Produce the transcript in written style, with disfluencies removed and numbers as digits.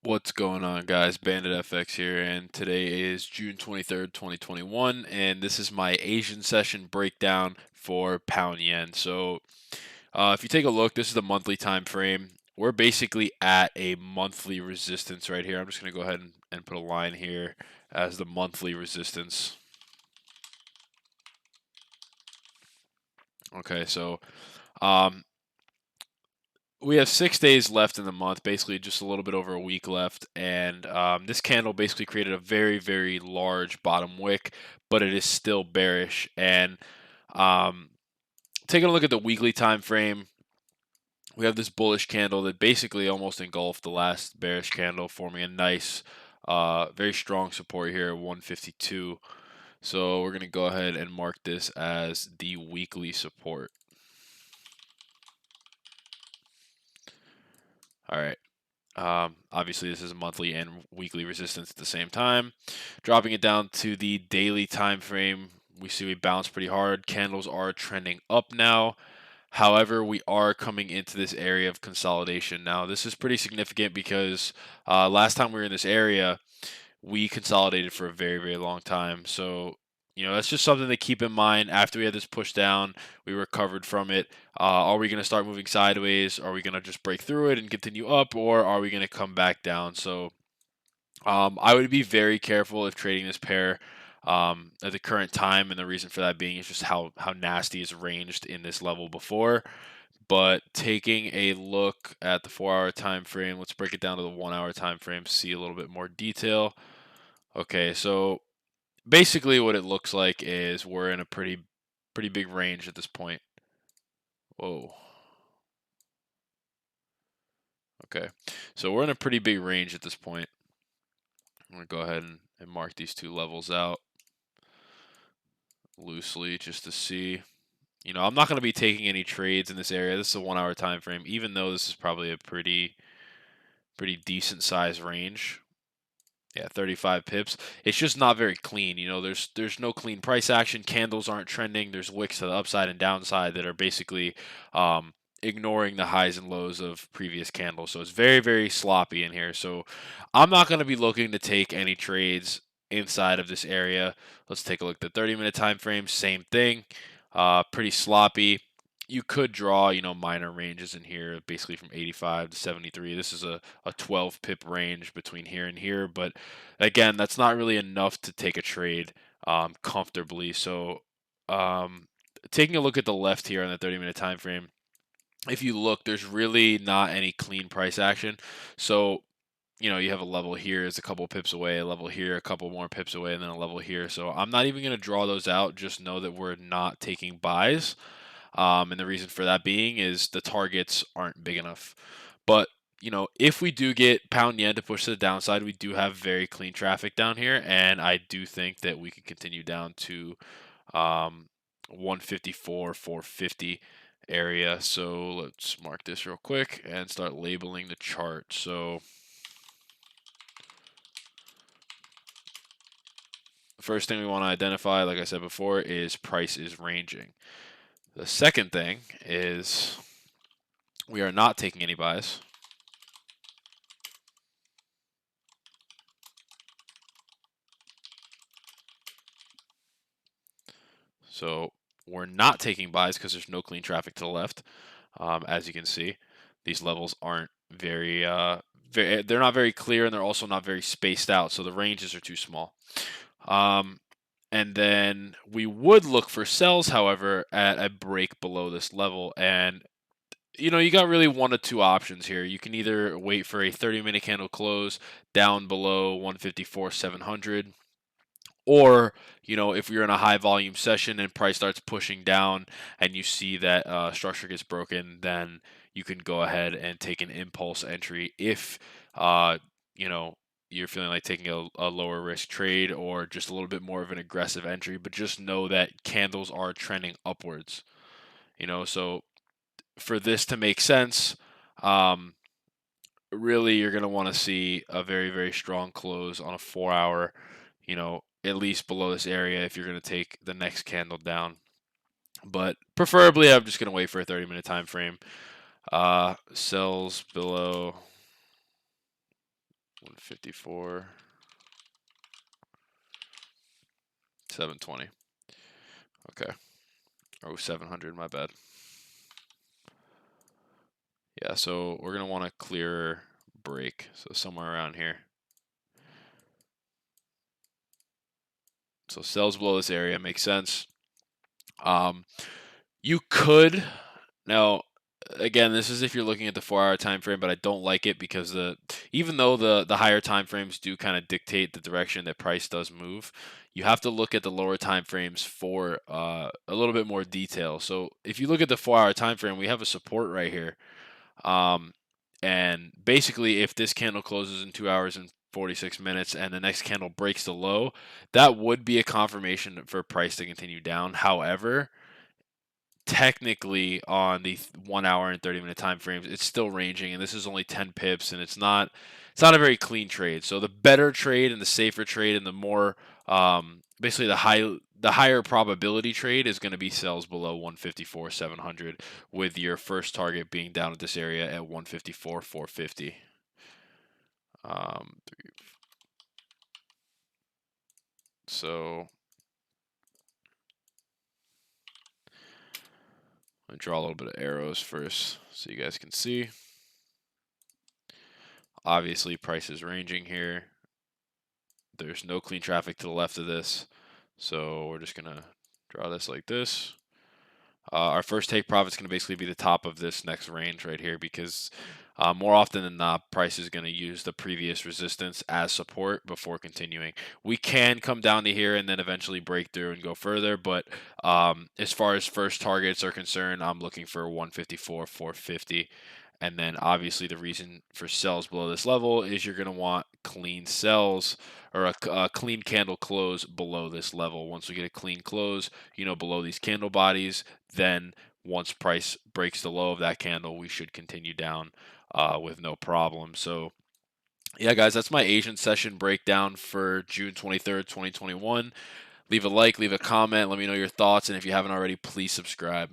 What's going on, guys? Bandit FX here, and today is June 23rd, 2021, and this is my Asian session breakdown for pound yen. So, if you take a look, this is the monthly time frame. We're basically at a monthly resistance right here. I'm just going to go ahead and put a line here as the monthly resistance. Okay, so um, we have 6 days left in the month, basically just a little bit over a week left, and this candle basically created a very, very large bottom wick, but it is still bearish. And um, taking a look at the weekly time frame, we have this bullish candle that basically almost engulfed the last bearish candle, forming a nice, very strong support here at 152. So we're going to go ahead and mark this as the weekly support. All right. Obviously, this is monthly and weekly resistance at the same time. Dropping it down to the daily time frame, we see we bounce pretty hard. Candles are trending up now. However, we are coming into this area of consolidation now. This is pretty significant because last time we were in this area, we consolidated for a very, very long time. So, that's just something to keep in mind. After we had this push down, we recovered from it. Are we going to start moving sideways? Are we going to just break through it and continue up? Or are we going to come back down? So, I would be very careful if trading this pair at the current time. And the reason for that being is just how nasty it's ranged in this level before. But taking a look at the 4-hour time frame, let's break it down to the 1-hour time frame, see a little bit more detail. Okay, so basically what it looks like is we're in a pretty big range at this point. Whoa. Okay, so we're in a pretty big range at this point. I'm going to go ahead and mark these two levels out loosely just to see. I'm not going to be taking any trades in this area. This is a 1-hour time frame, even though this is probably a pretty decent size range. Yeah, 35 pips. It's just not very clean. There's no clean price action. Candles aren't trending. There's wicks to the upside and downside that are basically ignoring the highs and lows of previous candles. So it's very, very sloppy in here. So I'm not going to be looking to take any trades inside of this area. Let's take a look at the 30-minute time frame. Same thing. Pretty sloppy. You could draw, minor ranges in here, basically from 85 to 73. This is a 12 pip range between here and here, but again, that's not really enough to take a trade comfortably. So, taking a look at the left here on the 30-minute time frame, if you look, there's really not any clean price action. So, you have a level here is a couple pips away, a level here, a couple more pips away, and then a level here. So I'm not even going to draw those out. Just know that we're not taking buys. And the reason for that being is the targets aren't big enough. But, if we do get pound yen to push to the downside, we do have very clean traffic down here. And I do think that we can continue down to 154, 450 area. So let's mark this real quick and start labeling the chart. So the first thing we want to identify, like I said before, is price is ranging. The second thing is we are not taking any buys. So we're not taking buys because there's no clean traffic to the left. As you can see, these levels aren't they're not very clear, and they're also not very spaced out, so the ranges are too small. And then we would look for sells, however, at a break below this level. And you got really one of two options here. You can either wait for a 30-minute candle close down below 154,700, or if you're in a high volume session and price starts pushing down and you see that structure gets broken, then you can go ahead and take an impulse entry if uh, you know you're feeling like taking a lower risk trade or just a little bit more of an aggressive entry. But just know that candles are trending upwards. So for this to make sense, um, really you're going to want to see a very, very strong close on a 4-hour, at least below this area if you're going to take the next candle down. But preferably, I'm just going to wait for a 30-minute time frame. Sells below 154, 720. Okay. Oh, 700, my bad. Yeah, so we're going to want a clearer break. So somewhere around here. So sells below this area makes sense. You could now again, this is if you're looking at the 4-hour time frame, but I don't like it because even though the higher time frames do kind of dictate the direction that price does move, you have to look at the lower time frames for a little bit more detail. So if you look at the 4-hour time frame, we have a support right here. And basically, if this candle closes in 2 hours and 46 minutes and the next candle breaks the low, that would be a confirmation for price to continue down. However, technically on the 1 hour and 30-minute time frames, it's still ranging, and this is only 10 pips, and it's not a very clean trade. So the better trade and the safer trade and the more basically the higher probability trade is going to be sells below 154 700, with your first target being down at this area at 154 450. So I'm going to draw a little bit of arrows first so you guys can see. Obviously, price is ranging here. There's no clean traffic to the left of this. So we're just going to draw this like this. Our first take profit is going to basically be the top of this next range right here, because more often than not, price is going to use the previous resistance as support before continuing. We can come down to here and then eventually break through and go further, but as far as first targets are concerned, I'm looking for 154, 450. And then obviously the reason for sells below this level is you're going to want clean sells or a clean candle close below this level. Once we get a clean close, below these candle bodies, then once price breaks the low of that candle, we should continue down with no problem. So yeah, guys, that's my Asian session breakdown for June 23rd, 2021. Leave a like, leave a comment, let me know your thoughts, and if you haven't already, please subscribe.